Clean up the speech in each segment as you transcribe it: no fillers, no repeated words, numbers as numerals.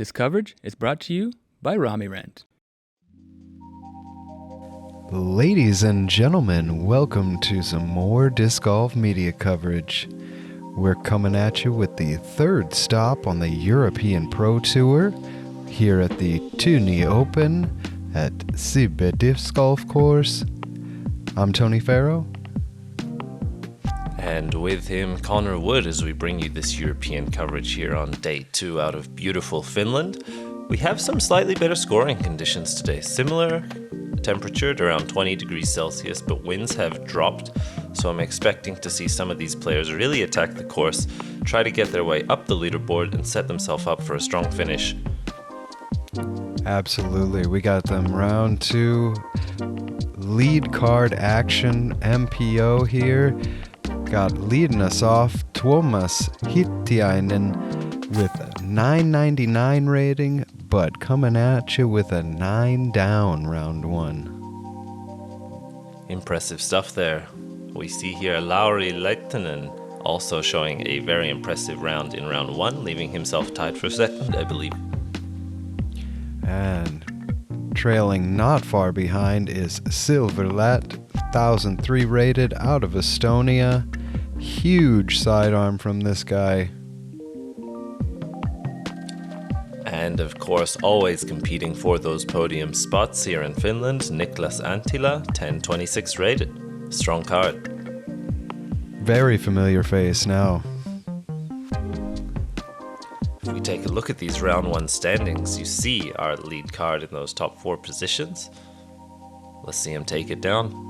This coverage is brought to you by Rami Rent. Ladies and gentlemen, welcome to some more disc golf media coverage. We're coming at you with the third stop on the European Pro Tour here at the Tyyni Open at Sibbe Disc Golf Course. I'm Tony Ferro. And with him, Connor Wood, as we bring you this European coverage here on day 2 out of beautiful Finland. We have some slightly better scoring conditions today. Similar temperature at around 20 degrees Celsius, but winds have dropped. So I'm expecting to see some of these players really attack the course, try to get their way up the leaderboard and set themselves up for a strong finish. Absolutely. We got them round 2 lead card action MPO here. Got leading us off Tuomas Hyytiäinen with a 999 rating, but coming at you with a 9 down round 1. Impressive stuff there. We see here Lauri Lehtinen also showing a very impressive round in round 1, leaving himself tied for second, I believe. And trailing not far behind is Lätt, 1003 rated out of Estonia. Huge sidearm from this guy. And of course, always competing for those podium spots here in Finland, Niklas Anttila, 1026 rated. Strong card. Very familiar face now. If we take a look at these round 1 standings, you see our lead card in those top 4 positions. Let's see him take it down.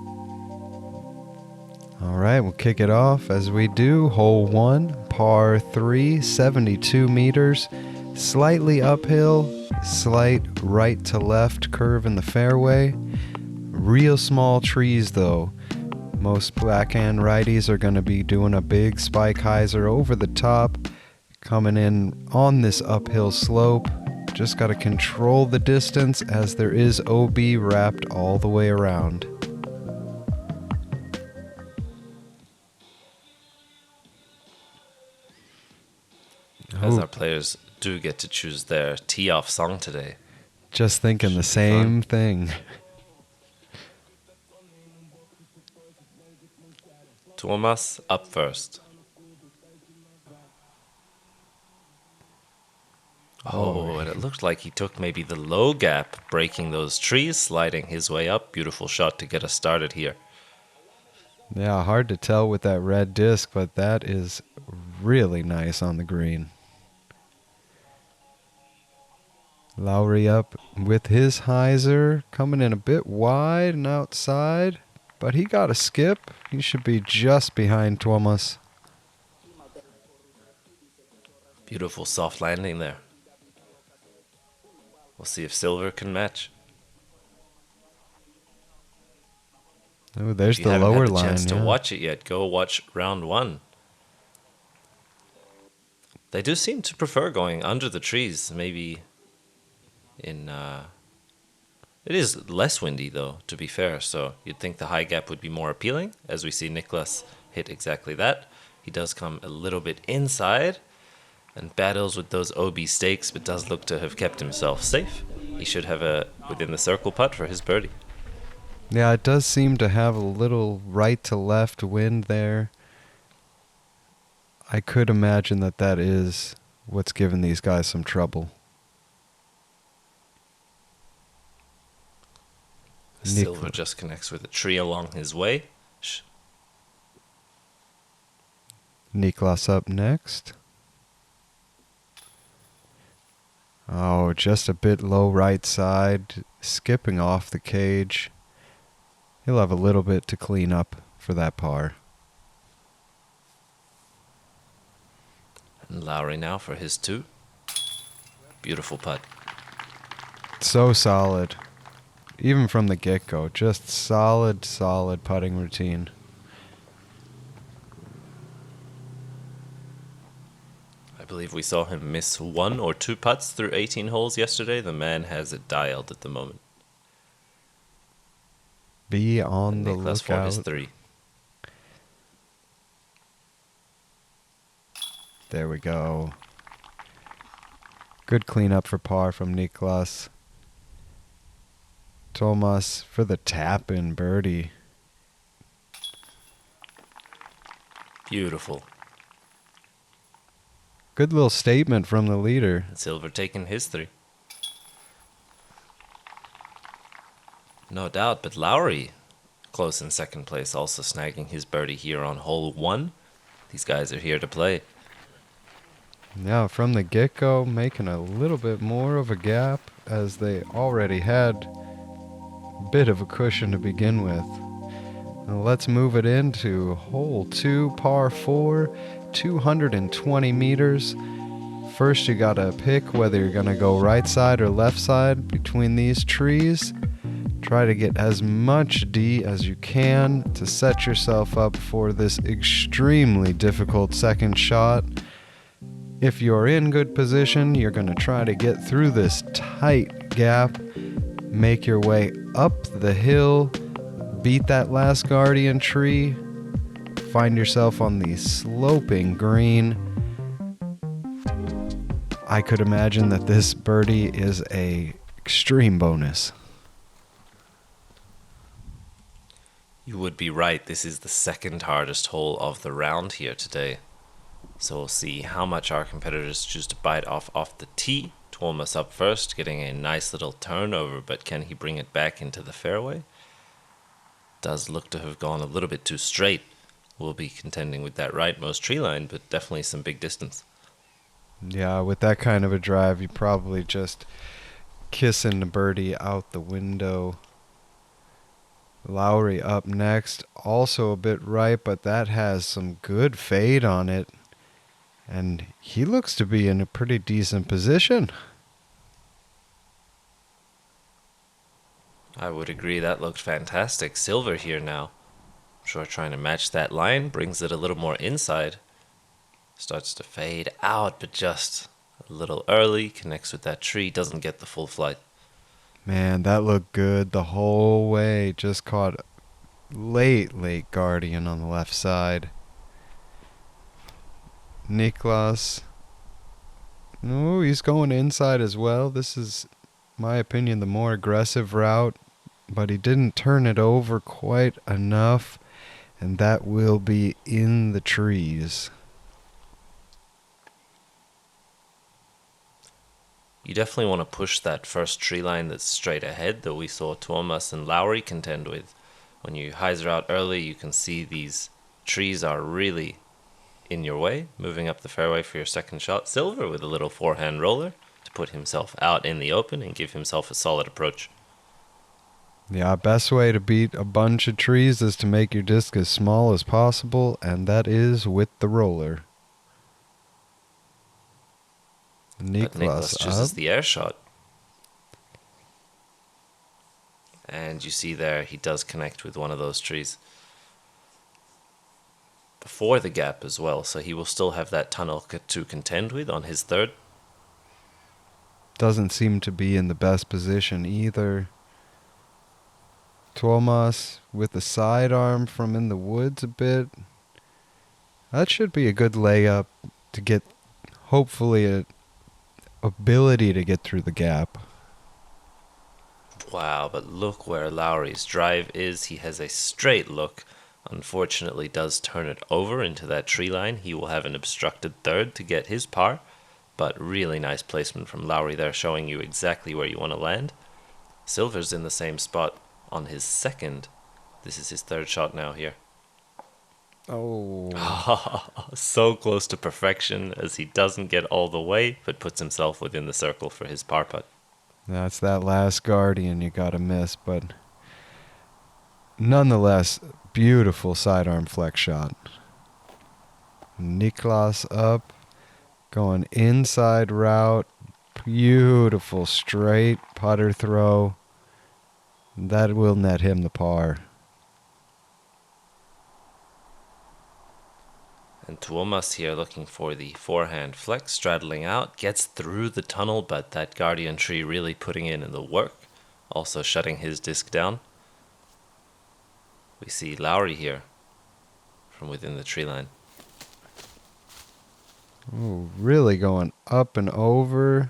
All right, we'll kick it off as we do. Hole 1, par 3, 72 meters. Slightly uphill, slight right to left curve in the fairway. Real small trees though. Most backhand righties are going to be doing a big spike hyzer over the top, coming in on this uphill slope. Just got to control the distance as there is OB wrapped all the way around. As our players do get to choose their tee-off song today. Just thinking the same thing. Tuomas up first. Oh, and it looked like he took maybe the low gap, breaking those trees, sliding his way up. Beautiful shot to get us started here. Yeah, hard to tell with that red disc, but that is really nice on the green. Lauri up with his hyzer, coming in a bit wide and outside, but he got a skip. He should be just behind Tuomas. Beautiful soft landing there. We'll see if silver can match. Oh, there's if the lower line. If you haven't had the chance to watch it yet, go watch round 1. They do seem to prefer going under the trees, maybe in... It is less windy, though, to be fair, so you'd think the high gap would be more appealing, as we see Niklas hit exactly that. He does come a little bit inside and battles with those OB stakes, but does look to have kept himself safe. He should have a within the circle putt for his birdie. Yeah, it does seem to have a little right to left wind there. I could imagine that that is what's giving these guys some trouble. Silver just connects with a tree along his way. Niklas up next. Oh, just a bit low right side, skipping off the cage. He'll have a little bit to clean up for that par. And Lauri now for his 2. Beautiful putt. So solid. Even from the get-go, just solid putting routine. I believe we saw him miss 1 or 2 putts through 18 holes yesterday. The man has it dialed at the moment. Be on the Niklas for his lookout. 3. There we go. Good cleanup for par from Niklas. Tuomas for the tap-in birdie. Beautiful. Good little statement from the leader. And Silver taking his 3. No doubt, but Lauri close in second place, also snagging his birdie here on hole 1. These guys are here to play. Now from the get-go, making a little bit more of a gap as they already had a bit of a cushion to begin with. Now let's move it into hole 2, par 4, 220 meters. First you gotta pick whether you're gonna go right side or left side between these trees. Try to get as much D as you can to set yourself up for this extremely difficult second shot. If you're in good position, you're going to try to get through this tight gap, make your way up the hill, beat that last guardian tree, find yourself on the sloping green. I could imagine that this birdie is a extreme bonus. You would be right. This is the second hardest hole of the round here today. So we'll see how much our competitors choose to bite off the tee. Tuomas up first, getting a nice little turnover, but can he bring it back into the fairway? Does look to have gone a little bit too straight. We'll be contending with that rightmost tree line, but definitely some big distance. Yeah, with that kind of a drive, you probably just kissing the birdie out the window. Lauri up next, also a bit right, but that has some good fade on it. And he looks to be in a pretty decent position. I would agree, that looked fantastic. Silver here now. I'm sure trying to match that line, brings it a little more inside. Starts to fade out, but just a little early. Connects with that tree, doesn't get the full flight. Man, that looked good the whole way. Just caught late guardian on the left side. Niklas. Oh, he's going inside as well. This is, in my opinion, the more aggressive route. But he didn't turn it over quite enough. And that will be in the trees. You definitely want to push that first tree line that's straight ahead that we saw Tuomas and Lauri contend with. When you hyzer out early, you can see these trees are really in your way, moving up the fairway for your second shot. Silver with a little forehand roller to put himself out in the open and give himself a solid approach. Yeah, best way to beat a bunch of trees is to make your disc as small as possible, and that is with the roller. Niklas chooses up. the air shot. And you see there, he does connect with one of those trees. Before the gap as well, so he will still have that tunnel to contend with on his third. Doesn't seem to be in the best position either. Tuomas with the sidearm from in the woods a bit. That should be a good layup to get, hopefully, a ability to get through the gap. Wow, but look where Lauri's drive is. He has a straight look. Unfortunately, does turn it over into that tree line. He will have an obstructed third to get his par. But really nice placement from Lauri there, showing you exactly where you want to land. Silver's in the same spot on his second. This is his third shot now here. Oh. So close to perfection as he doesn't get all the way, but puts himself within the circle for his par putt. That's that last guardian you gotta miss, but nonetheless, beautiful sidearm flex shot. Niklas up, going inside route, beautiful straight putter throw. That will net him the par. And Tuomas here looking for the forehand flex, straddling out, gets through the tunnel, but that guardian tree really putting in the work, also shutting his disc down. We see Lauri here from within the tree line. Ooh, really going up and over.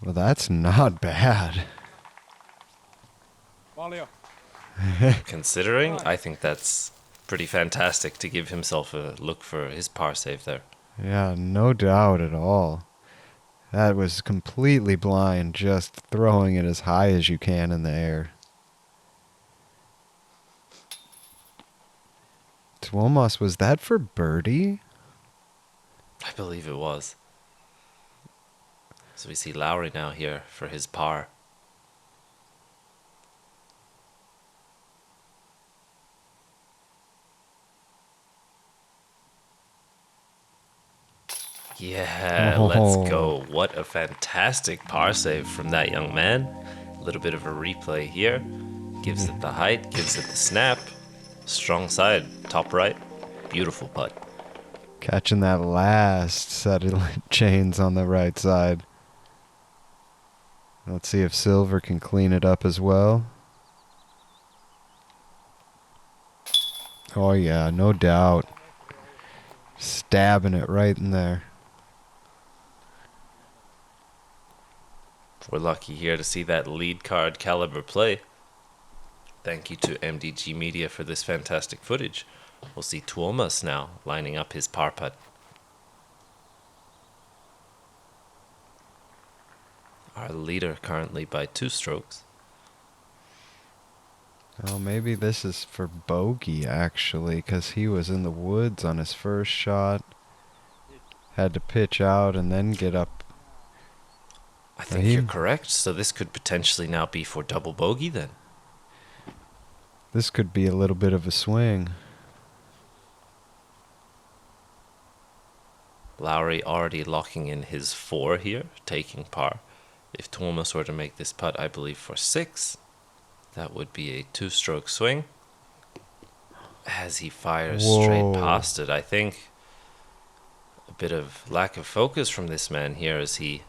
Well, that's not bad. Considering, I think that's pretty fantastic to give himself a look for his par save there. Yeah, no doubt at all. That was completely blind, just throwing it as high as you can in the air. Tuomas, was that for birdie? I believe it was. So we see Lauri now here for his par. Yeah, let's go. What a fantastic par save from that young man. A little bit of a replay here. Gives it the height, gives it the snap. Strong side, top right. Beautiful putt. Catching that last set of chains on the right side. Let's see if Silver can clean it up as well. Oh yeah, no doubt. Stabbing it right in there. We're lucky here to see that lead card caliber play. Thank you to MDG Media for this fantastic footage. We'll see Tuomas now lining up his par putt. Our leader currently by 2 strokes. Oh, maybe this is for bogey, actually, because he was in the woods on his first shot. Had to pitch out and then get up. I think you're correct. So this could potentially now be for double bogey then. This could be a little bit of a swing. Lauri already locking in his 4 here, taking par. If Tuomas were to make this putt, I believe for 6, that would be a 2-stroke swing. As he fires straight past it, I think a bit of lack of focus from this man here as he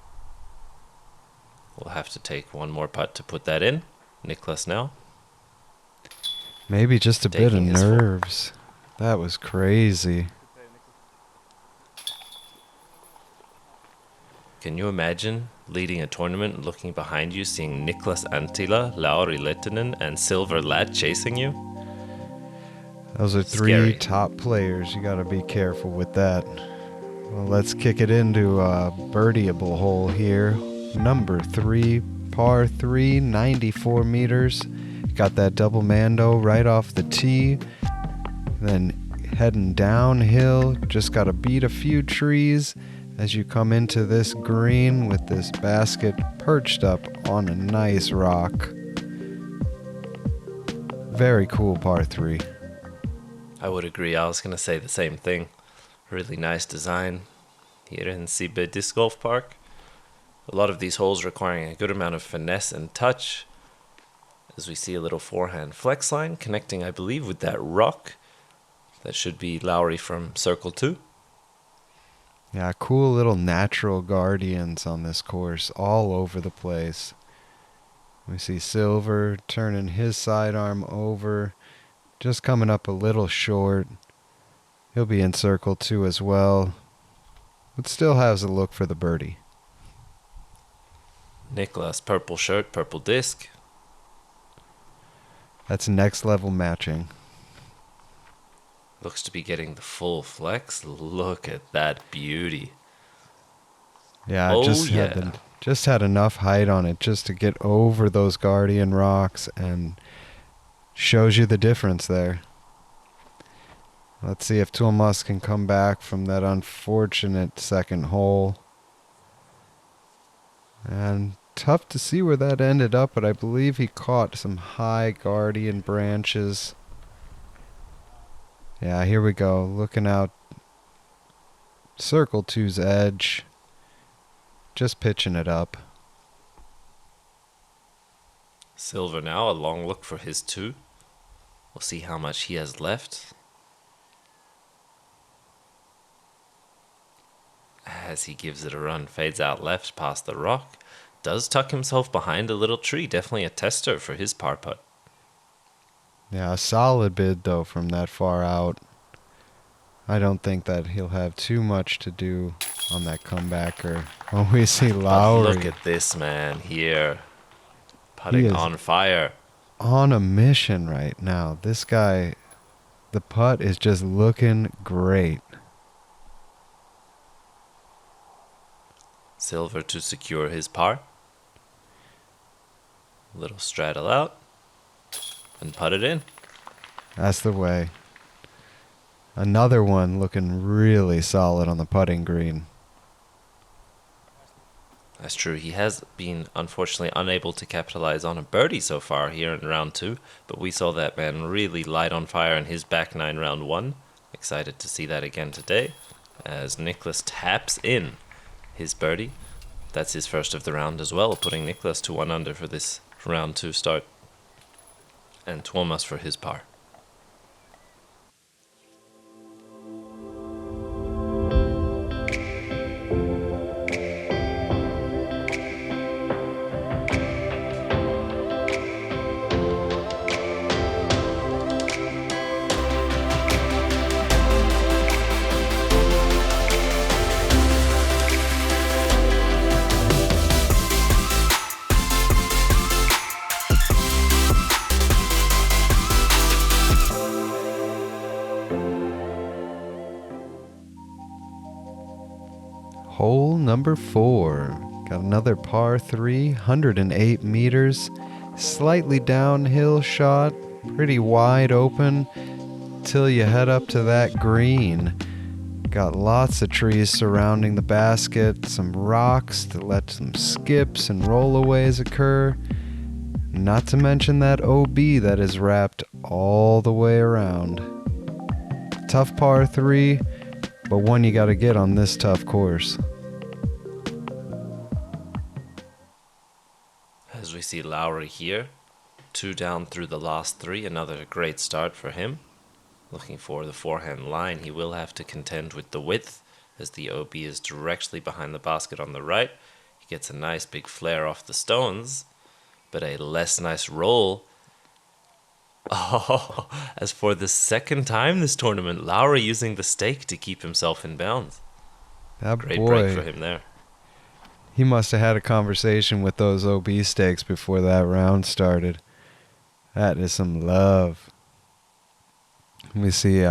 will have to take one more putt to put that in. Niklas now. Maybe just a bit of nerves. That was crazy. Can you imagine leading a tournament and looking behind you, seeing Niklas Anttila, Lauri Lehtinen, and Silver Lätt chasing you? Those are 3 top players. You got to be careful with that. Well, let's kick it into a birdieable hole here. Number 3, par 3, 94 meters. Got that double mando right off the tee. Then heading downhill. Just got to beat a few trees as you come into this green with this basket perched up on a nice rock. Very cool par 3. I would agree. I was going to say the same thing. Really nice design here in Sibbe Disc Golf Park. A lot of these holes requiring a good amount of finesse and touch. As we see a little forehand flex line connecting, I believe, with that rock. That should be Lauri from Circle 2. Yeah, cool little natural guardians on this course all over the place. We see Silver turning his sidearm over, just coming up a little short. He'll be in Circle 2 as well, but still has a look for the birdie. Niklas, purple shirt, purple disc. That's next level matching. Looks to be getting the full flex. Look at that beauty. Yeah, just had enough height on it just to get over those guardian rocks, and shows you the difference there. Let's see if Tuomas can come back from that unfortunate second hole. And tough to see where that ended up, but I believe he caught some high guardian branches. Yeah, here we go. Looking out Circle 2's edge. Just pitching it up. Silver now, a long look for his 2. We'll see how much he has left. As he gives it a run, fades out left past the rock. Does tuck himself behind a little tree. Definitely a tester for his par putt. Yeah, a solid bid though from that far out. I don't think that he'll have too much to do on that comebacker. Oh, we see But Lauri. look at this man here. He Putting is on fire. on a mission right now. This guy, the putt is just looking great. Silver to secure his par. Little straddle out. And putt it in. That's the way. Another one looking really solid on the putting green. That's true. He has been, unfortunately, unable to capitalize on a birdie so far here in round 2. But we saw that man really light on fire in his back 9 round 1. Excited to see that again today. As Niklas taps in his birdie. That's his first of the round as well, putting Niklas to 1 under for this round 2 start. And Tuomas for his par. Hole number 4. Got another par 3, 108 meters. Slightly downhill shot. Pretty wide open till you head up to that green. Got lots of trees surrounding the basket. Some rocks to let some skips and rollaways occur. Not to mention that OB that is wrapped all the way around. Tough par 3. But one you got to get on this tough course. As we see Lauri here, 2 down through the last 3, another great start for him. Looking for the forehand line, he will have to contend with the width as the OB is directly behind the basket on the right. He gets a nice big flare off the stones, but a less nice roll. Oh, as for the second time this tournament, Lauri using the stake to keep himself in bounds. That Great boy, break for him there. he must have had a conversation with those OB stakes before that round started. That is some love. We see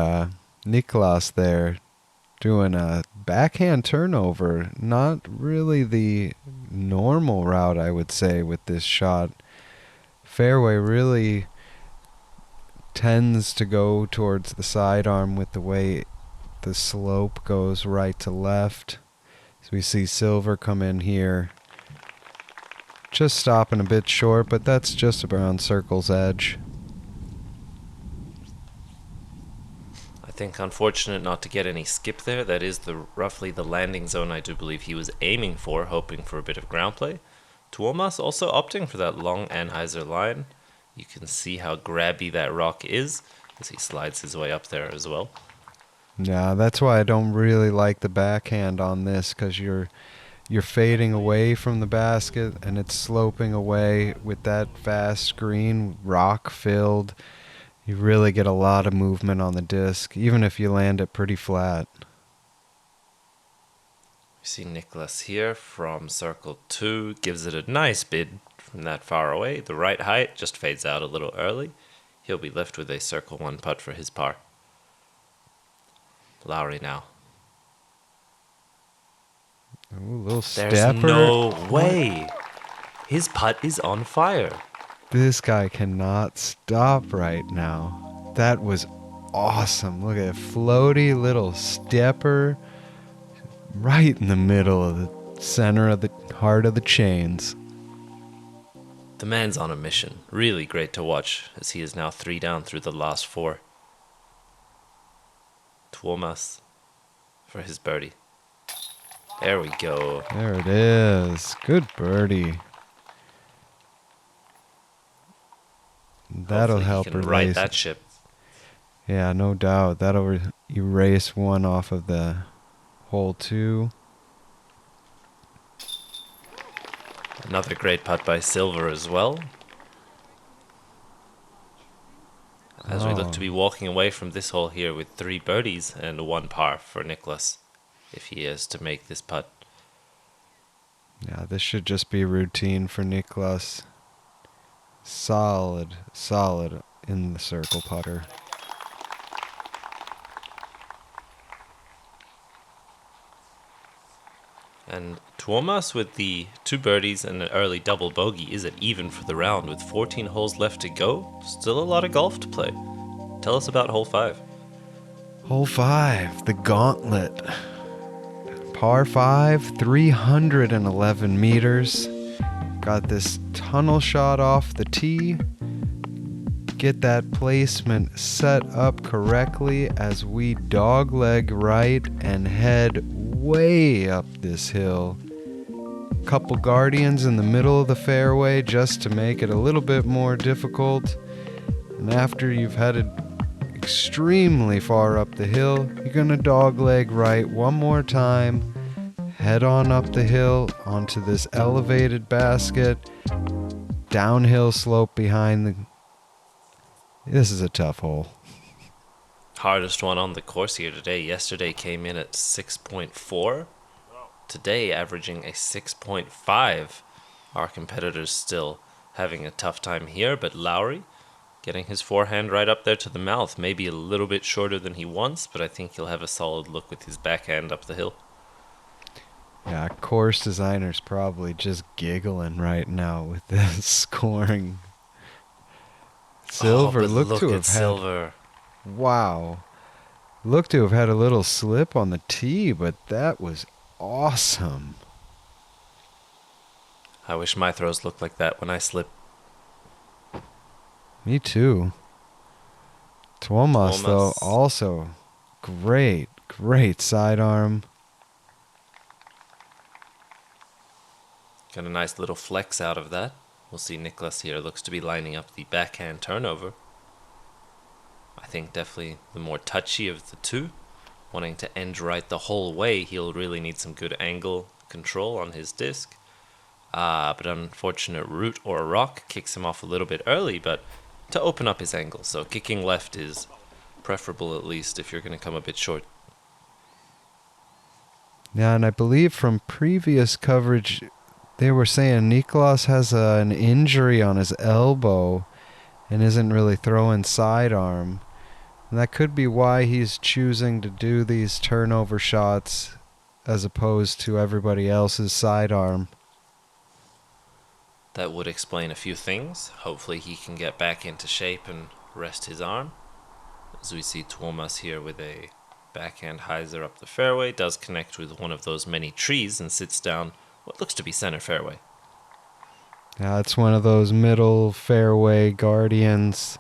Niklas there doing a backhand turnover. Not really the normal route, I would say, with this shot. Fairway really tends to go towards the sidearm with the way the slope goes right to left. So we see Silver come in here. Just stopping a bit short, but that's just around circle's edge. I think unfortunate not to get any skip there. That is roughly the landing zone I do believe he was aiming for, hoping for a bit of ground play. Tuomas also opting for that long Anheuser line. You can see how grabby that rock is as he slides his way up there as well. Yeah, that's why I don't really like the backhand on this, because you're fading away from the basket and it's sloping away with that fast green, rock filled. You really get a lot of movement on the disc, even if you land it pretty flat. We see Niklas here from circle 2, gives it a nice bid from that far away. The right height just fades out a little early. He'll be left with a circle 1 putt for his par. Lauri now. Ooh, little There's stepper. no way. His putt is on fire. This guy cannot stop right now. That was awesome. Look at it. Floaty little stepper right in the middle of the center of the heart of the chains. The man's on a mission. Really great to watch as he is now 3 down through the last 4. Tuomas for his birdie. There we go. There it is. Good birdie. That'll Hopefully help he can right erase. that ship. Yeah, no doubt. That'll erase one off of the hole 2. Another great putt by Silver as well. as we look to be walking away from this hole here with 3 birdies and 1 par for Niklas, if he is to make this putt. Yeah, this should just be routine for Niklas. Solid in the circle putter. And Tuomas with the 2 birdies and an early double bogey is at even for the round with 14 holes left to go. Still a lot of golf to play. Tell us about hole 5. Hole 5, the gauntlet. Par 5, 311 meters. Got this tunnel shot off the tee. Get that placement set up correctly as we dogleg right and head way up this hill. Couple guardians in the middle of the fairway just to make it a little bit more difficult. And after you've headed extremely far up the hill, you're gonna dogleg right one more time. Head on up the hill onto this elevated basket. Downhill slope behind the... This is a tough hole. Hardest one on the course here today. Yesterday came in at 6.4. Today averaging a 6.5. Our competitors still having a tough time here, but Lauri getting his forehand right up there to the mouth. Maybe a little bit shorter than he wants, but I think he'll have a solid look with his backhand up the hill. Yeah, course designer's probably just giggling right now with this scoring. Silver looked to have Silver. Wow. Looked to have had a little slip on the tee, but that was awesome. I wish my throws looked like that when I slip. Me too. Tuomas, though, also great sidearm. Got a nice little flex out of that. We'll see Niklas here looks to be lining up the backhand turnover. I think definitely the more touchy of the two. Wanting to end right the whole way, he'll really need some good angle control on his disc. But an unfortunate root or a rock kicks him off a little bit early, but to open up his angle. So kicking left is preferable, at least if you're going to come a bit short. Yeah, and I believe from previous coverage, they were saying Niklas has an injury on his elbow and isn't really throwing sidearm. And that could be why he's choosing to do these turnover shots as opposed to everybody else's sidearm. That would explain a few things. Hopefully he can get back into shape and rest his arm. As we see Tuomas here with a backhand hyzer up the fairway, does connect with one of those many trees and sits down what looks to be center fairway. Yeah, it's one of those middle fairway guardians,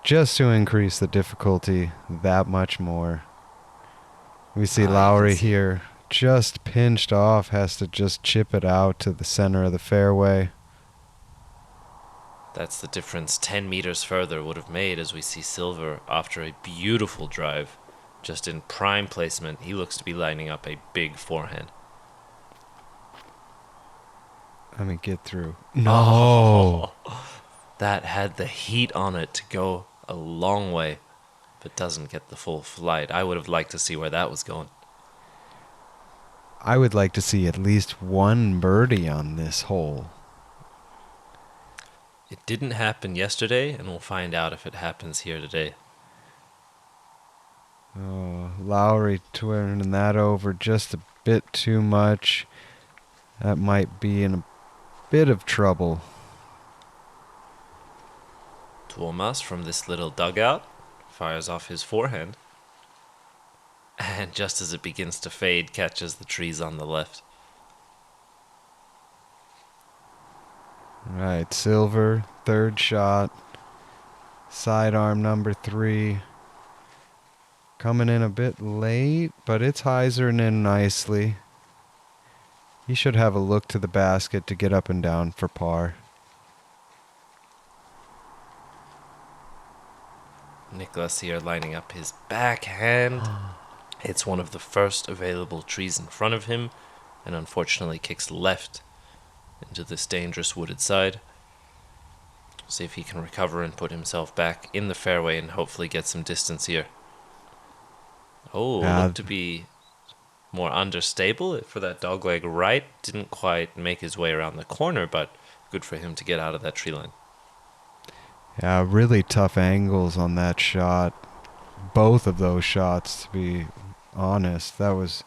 just to increase the difficulty that much more. We see Lauri here, just pinched off, has to just chip it out to the center of the fairway. That's the difference 10 meters further would have made, as we see Silver after a beautiful drive. Just in prime placement, he looks to be lining up a big forehand. Let me get through. No! That had the heat on it to go a long way, but doesn't get the full flight. I would have liked to see where that was going. I would like to see at least one birdie on this hole. It didn't happen yesterday, and we'll find out if it happens here today. Oh, Lauri turning that over just a bit too much. That might be in a bit of trouble. Tuomas from this little dugout fires off his forehand. And just as it begins to fade, catches the trees on the left. Right, Silver, third shot. Sidearm number 3. Coming in a bit late, but it's hyzering in nicely. He should have a look to the basket to get up and down for par. Niklas here lining up his backhand. It's one of the first available trees in front of him, and unfortunately kicks left into this dangerous wooded side. See if he can recover and put himself back in the fairway and hopefully get some distance here. Oh, looked to be more understable for that dogleg right. Didn't quite make his way around the corner, but good for him to get out of that tree line. Yeah, really tough angles on that shot. Both of those shots, to be honest. That was,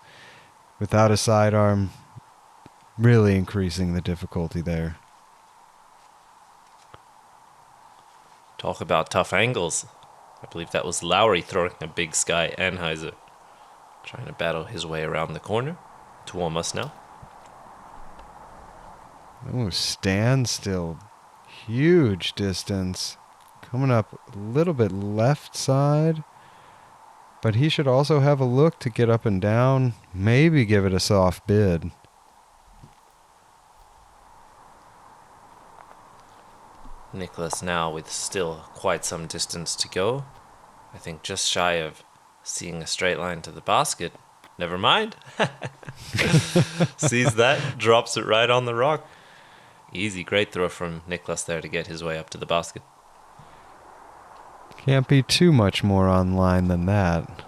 without a sidearm, really increasing the difficulty there. Talk about tough angles. I believe that was Lauri throwing a big sky Anheuser. Trying to battle his way around the corner. Tuomas now. Oh, standstill. Huge distance. Coming up a little bit left side. But he should also have a look to get up and down. Maybe give it a soft bid. Niklas now with still quite some distance to go. I think just shy of seeing a straight line to the basket. Never mind. Sees that, drops it right on the rock. Easy, great throw from Niklas there to get his way up to the basket. Can't be too much more online than that.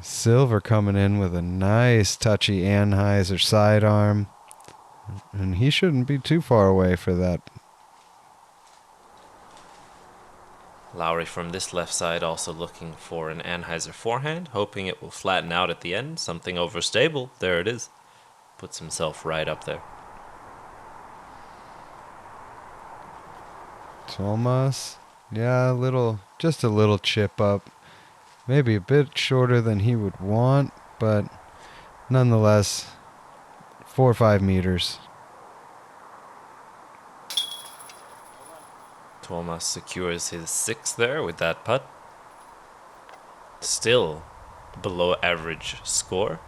Silver coming in with a nice touchy Anheuser sidearm. And he shouldn't be too far away for that. Lauri from this left side also looking for an Anheuser forehand, hoping it will flatten out at the end. Something overstable. There it is. Puts himself right up there. Tuomas. Yeah, just a little chip up. Maybe a bit shorter than he would want, but nonetheless, 4 or 5 meters. Tuomas secures his 6 there with that putt. Still below average score.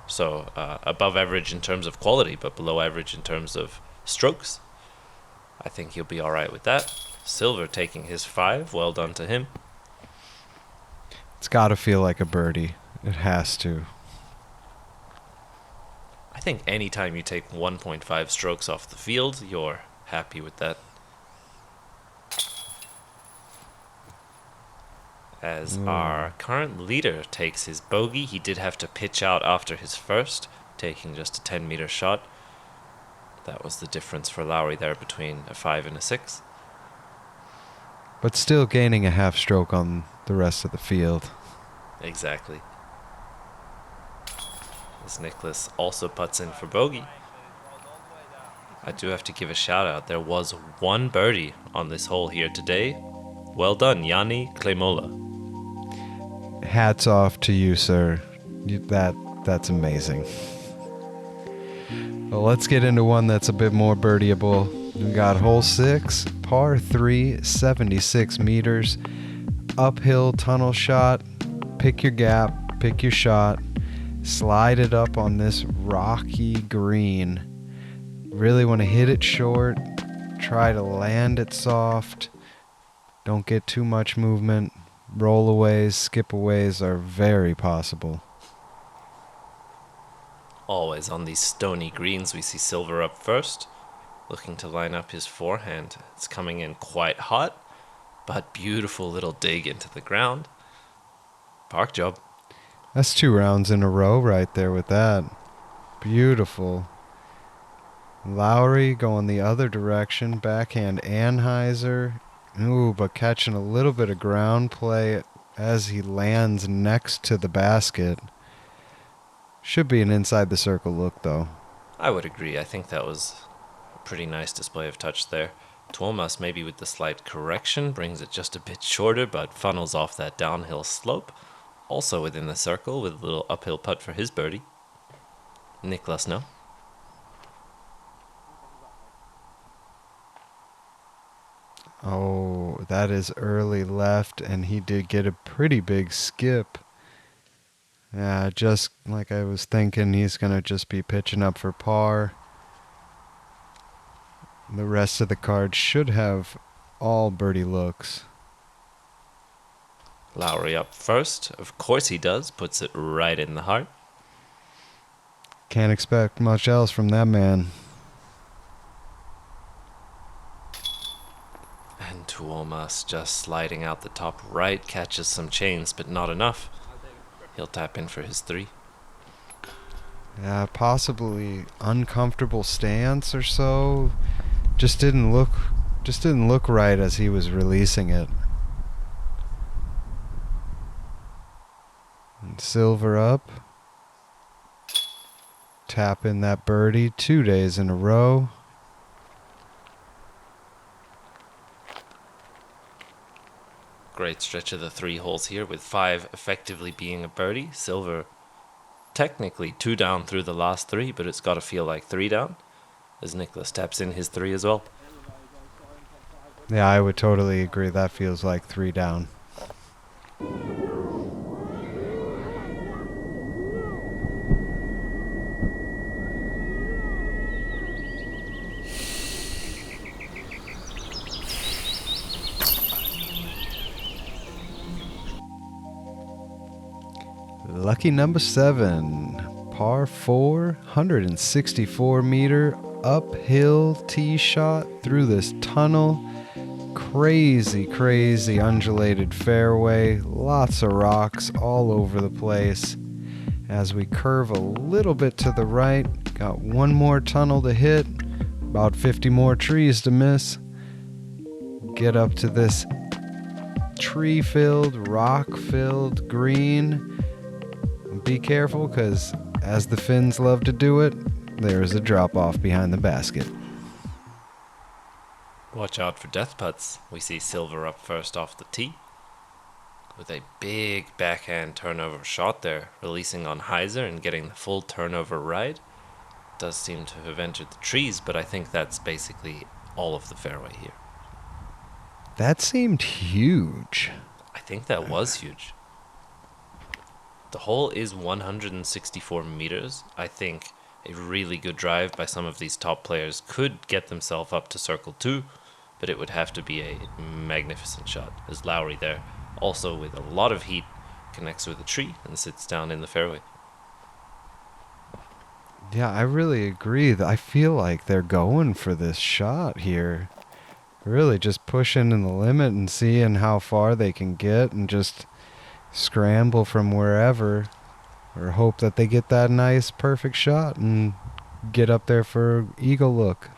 So above average in terms of quality, but below average in terms of strokes. I think he'll be all right with that. Silver taking his 5. Well done to him. It's got to feel like a birdie. It has to. I think anytime you take 1.5 strokes off the field, you're happy with that. As our current leader takes his bogey, he did have to pitch out after his first, taking just a 10-meter shot. That was the difference for Lauri there between a 5 and a 6. But still gaining a half stroke on the rest of the field. Exactly. As Niklas also putts in for bogey. I do have to give a shout out. There was one birdie on this hole here today. Well done, Yanni Klemola. Hats off to you, sir. That's amazing. Well, let's get into one that's a bit more birdieable. We got hole 6, par 3, 76 meters. Uphill tunnel shot. Pick your gap, pick your shot. Slide it up on this rocky green. Really want to hit it short. Try to land it soft. Don't get too much movement. Rollaways, skipaways are very possible. Always on these stony greens, we see Silver up first, looking to line up his forehand. It's coming in quite hot, but beautiful little dig into the ground. Park job. That's 2 rounds in a row right there with that. Beautiful. Lauri going the other direction, backhand Anheuser. Ooh, but catching a little bit of ground play as he lands next to the basket. Should be an inside the circle look, though. I would agree. I think that was a pretty nice display of touch there. Tuomas, maybe with the slight correction, brings it just a bit shorter, but funnels off that downhill slope. Also within the circle with a little uphill putt for his birdie. Niklas now. Oh, that is early left, and he did get a pretty big skip. Yeah, just like I was thinking, he's going to just be pitching up for par. The rest of the cards should have all birdie looks. Lauri up first. Of course he does. Puts it right in the heart. Can't expect much else from that man. And Tuomas just sliding out the top right, catches some chains, but not enough. He'll tap in for his 3. Yeah, possibly uncomfortable stance or so. Just didn't look right as he was releasing it. And silver up. Tap in that birdie 2 days in a row. Great stretch of the 3 holes here, with 5 effectively being a birdie. Silver technically 2 down through the last 3, but it's got to feel like 3 down as Niklas taps in his 3 as well. Yeah, I would totally agree. That feels like 3 down. Lucky number 7, par 4, 164 meter uphill tee shot through this tunnel. Crazy undulated fairway, lots of rocks all over the place. As we curve a little bit to the right, got 1 more tunnel to hit, about 50 more trees to miss. Get up to this tree-filled, rock-filled green. Be careful, because as the Finns love to do it, there is a drop-off behind the basket. Watch out for death putts. We see silver up first off the tee with a big backhand turnover shot there, releasing on hyzer and getting the full turnover ride. Does seem to have entered the trees, but I think that's basically all of the fairway here. That seemed huge. I think that was huge. The hole is 164 meters. I think a really good drive by some of these top players could get themselves up to circle 2, but it would have to be a magnificent shot, as Lauri there, also with a lot of heat, connects with a tree and sits down in the fairway. Yeah, I really agree. I feel like they're going for this shot here. Really just pushing in the limit and seeing how far they can get and just scramble from wherever, or hope that they get that nice perfect shot and get up there for eagle look.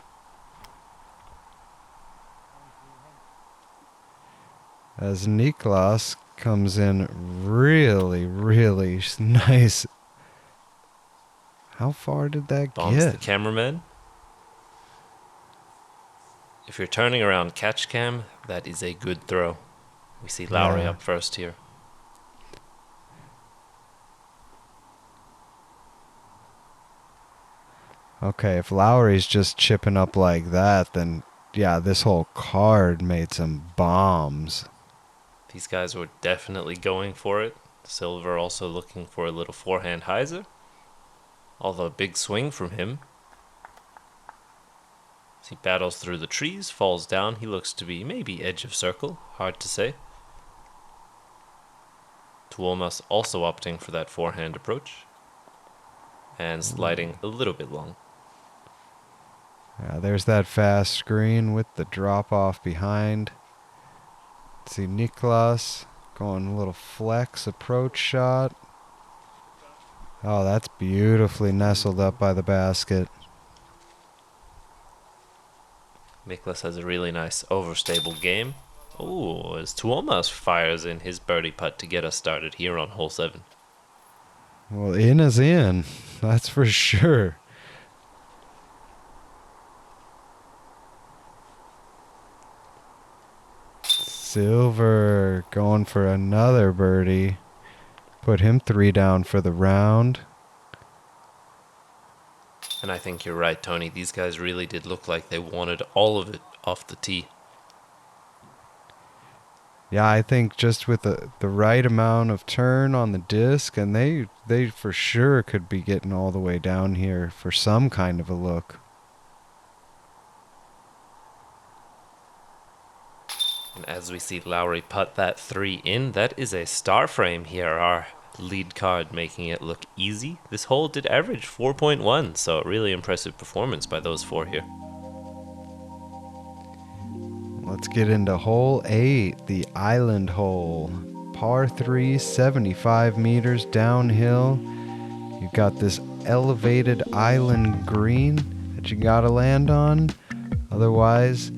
As Niklas comes in really nice. How far did that Bombs the get? cameraman. If you're turning around catch cam, that is a good throw. We see Lauri Yeah. up first here. Okay, if Lowry's just chipping up like that, then yeah, this whole card made some bombs. These guys were definitely going for it. Silver also looking for a little forehand hyzer. Although a big swing from him. As he battles through the trees, falls down. He looks to be maybe edge of circle. Hard to say. Tuomas also opting for that forehand approach. And sliding a little bit long. Yeah, there's that fast screen with the drop off behind. See Niklas going a little flex approach shot. Oh, that's beautifully nestled up by the basket. Niklas has a really nice overstable game. Oh, as Tuomas fires in his birdie putt to get us started here on hole 7. Well, in is in. That's for sure. Silver going for another birdie. Put him 3 down for the round. And I think you're right, Tony. These guys really did look like they wanted all of it off the tee. Yeah, I think just with the right amount of turn on the disc, and they for sure could be getting all the way down here for some kind of a look. And as we see Lauri putt that 3 in, that is a star frame here. Our lead card making it look easy. This hole did average 4.1, so really impressive performance by those 4 here. Let's get into hole 8, the island hole. Par 3, 75 meters downhill. You got this elevated island green that you gotta land on. Otherwise,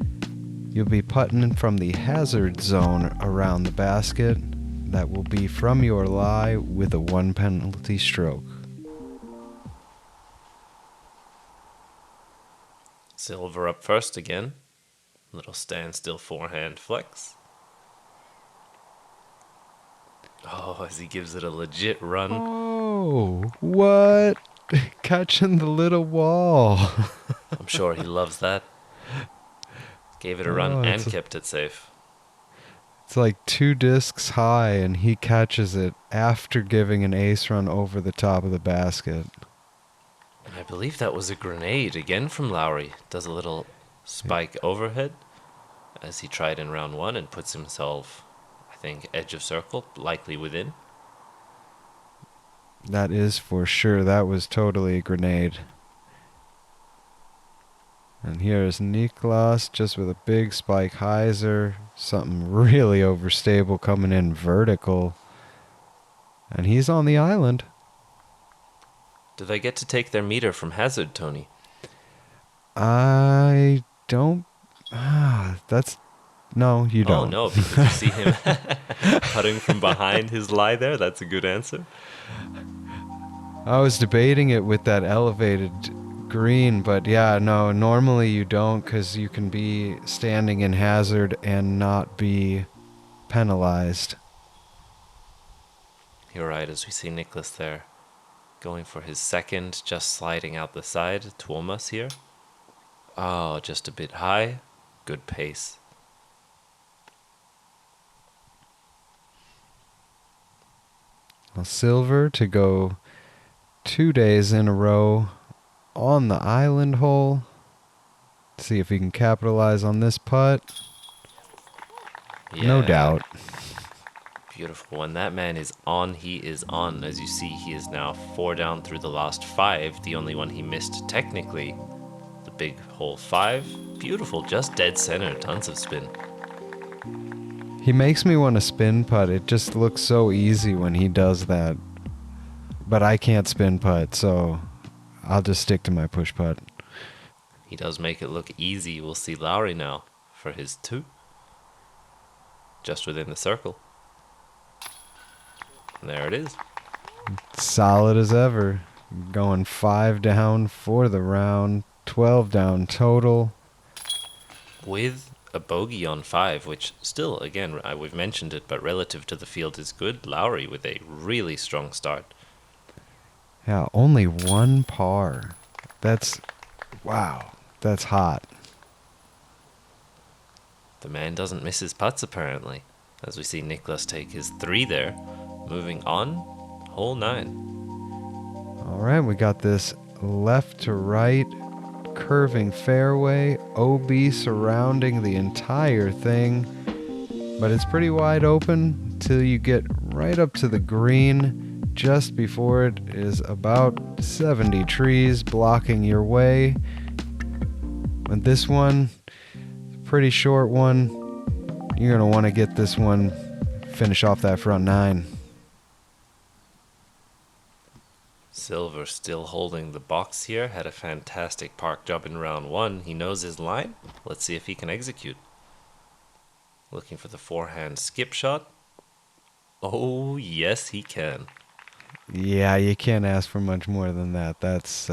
you'll be putting from the hazard zone around the basket. That will be from your lie with a 1 penalty stroke. Silver up first again. Little standstill forehand flex. Oh, as he gives it a legit run. Oh, what? Catching the little wall. I'm sure he loves that. Gave it a run and kept it safe. It's like 2 discs high, and he catches it after giving an ace run over the top of the basket. And I believe that was a grenade again from Lauri. Does a little spike overhead as he tried in round 1 and puts himself, I think, edge of circle, likely within. That is for sure. That was totally a grenade. And here's Niklas just with a big spike hyzer. Something really overstable coming in vertical. And he's on the island. Do they get to take their meter from hazard, Tony? I don't... No, you don't. Oh, no, because you see him putting from behind his lie there. That's a good answer. I was debating it with that elevated green, but yeah, no, normally you don't, because you can be standing in hazard and not be penalized. You're right, as we see Niklas there going for his second, just sliding out the side. Tuomas here. Oh, just a bit high. Good pace. Well, Silver to go 2 days in a row on the island hole. See if he can capitalize on this putt. Yeah, no doubt. Beautiful. When that man is on, he is on. As you see, he is now 4 down through the last 5. The only one he missed technically, the big hole 5. Beautiful, just dead center, tons of spin. He makes me want to spin putt. It just looks so easy when he does that. But I can't spin putt, so I'll just stick to my push putt. He does make it look easy. We'll see Lauri now for his 2. Just within the circle. And there it is. Solid as ever. Going 5 down for the round. 12 down total. With a bogey on 5, which still, again, we've mentioned it, but relative to the field is good. Lauri with a really strong start. Yeah, only 1 par. That's, wow, that's hot. The man doesn't miss his putts, apparently. As we see Niklas take his 3 there. Moving on, hole 9. All right, we got this left to right curving fairway, OB surrounding the entire thing, but it's pretty wide open till you get right up to the green. Just before it is about 70 trees blocking your way. But this one, pretty short one, you're going to want to get this one, finish off that front 9. Silver still holding the box here. Had a fantastic park job in round 1. He knows his line. Let's see if he can execute. Looking for the forehand skip shot. Oh, yes, he can. Yeah, you can't ask for much more than that. That's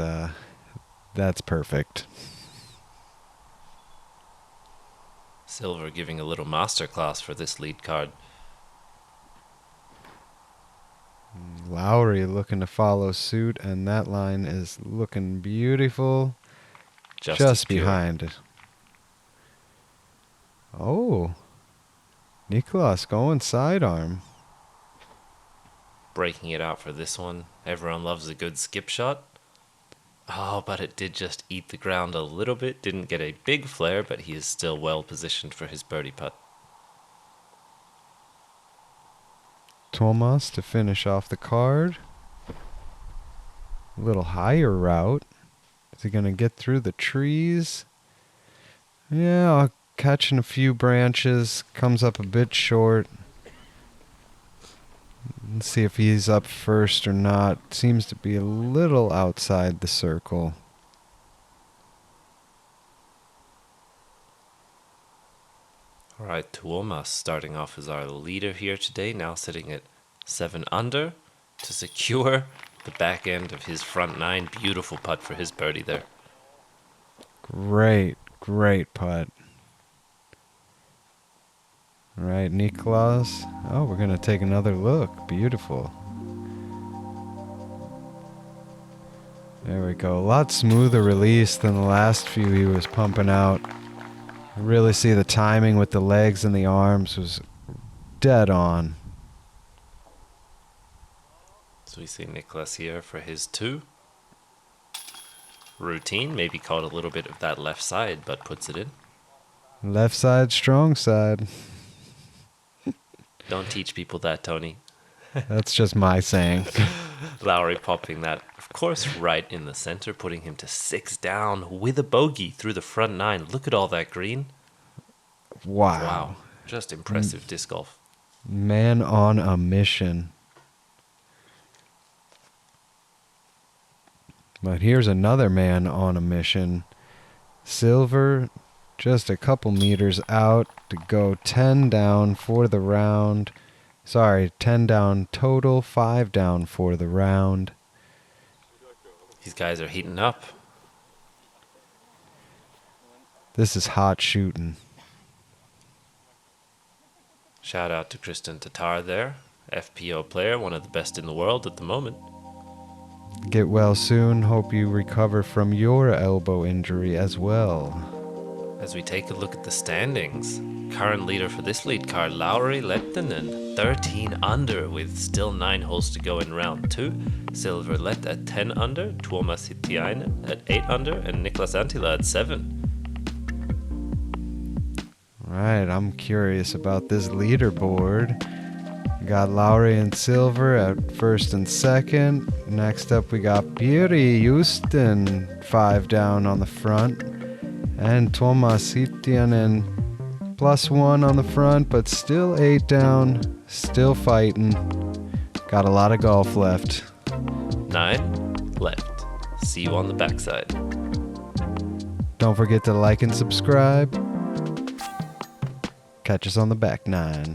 perfect. Silver giving a little masterclass for this lead card. Lauri looking to follow suit, and that line is looking beautiful. Just behind it. Oh, Niklas going sidearm. Breaking it out for this one. Everyone loves a good skip shot. Oh, but it did just eat the ground a little bit. Didn't get a big flare, but he is still well positioned for his birdie putt. Tuomas to finish off the card. A little higher route. Is he going to get through the trees? Yeah, I'll catching a few branches, comes up a bit short. Let's see if he's up first or not. Seems to be a little outside the circle. All right, Tuomas starting off as our leader here today, now sitting at 7 under to secure the back end of his front nine. Beautiful putt for his birdie there. Great putt. All right, Niklas. Oh, we're going to take another look. Beautiful. There we go. A lot smoother release than the last few he was pumping out. I really see the timing with the legs and the arms was dead on. So we see Niklas here for his 2. Routine, maybe caught a little bit of that left side, but puts it in. Left side, strong side. Don't teach people that, Tony. That's just my saying. Lauri popping that, of course, right in the center, putting him to 6 down with a bogey through the front 9. Look at all that green. Wow. Just impressive disc golf. Man on a mission. But here's another man on a mission. Silver, just a couple meters out to go 10 down for the round. Sorry, 10 down total, 5 down for the round. These guys are heating up. This is hot shooting. Shout out to Kristen Tatar there. FPO player, one of the best in the world at the moment. Get well soon. Hope you recover from your elbow injury as well. As we take a look at the standings, current leader for this lead card, Lauri Lehtinen, 13 under with still 9 holes to go in round 2. Silver Lätt at 10 under, Tuomas Hyytiäinen at 8 under, and Niklas Anttila at 7. Right, I'm curious about this leaderboard. We got Lauri and Silver at first and second. Next up we got Beauty Houston, 5 down on the front. And Tuomas Hyytiäinen +1 on the front, but still 8 down, still fighting. Got a lot of golf left. 9 left. See you on the backside. Don't forget to like and subscribe. Catch us on the back 9.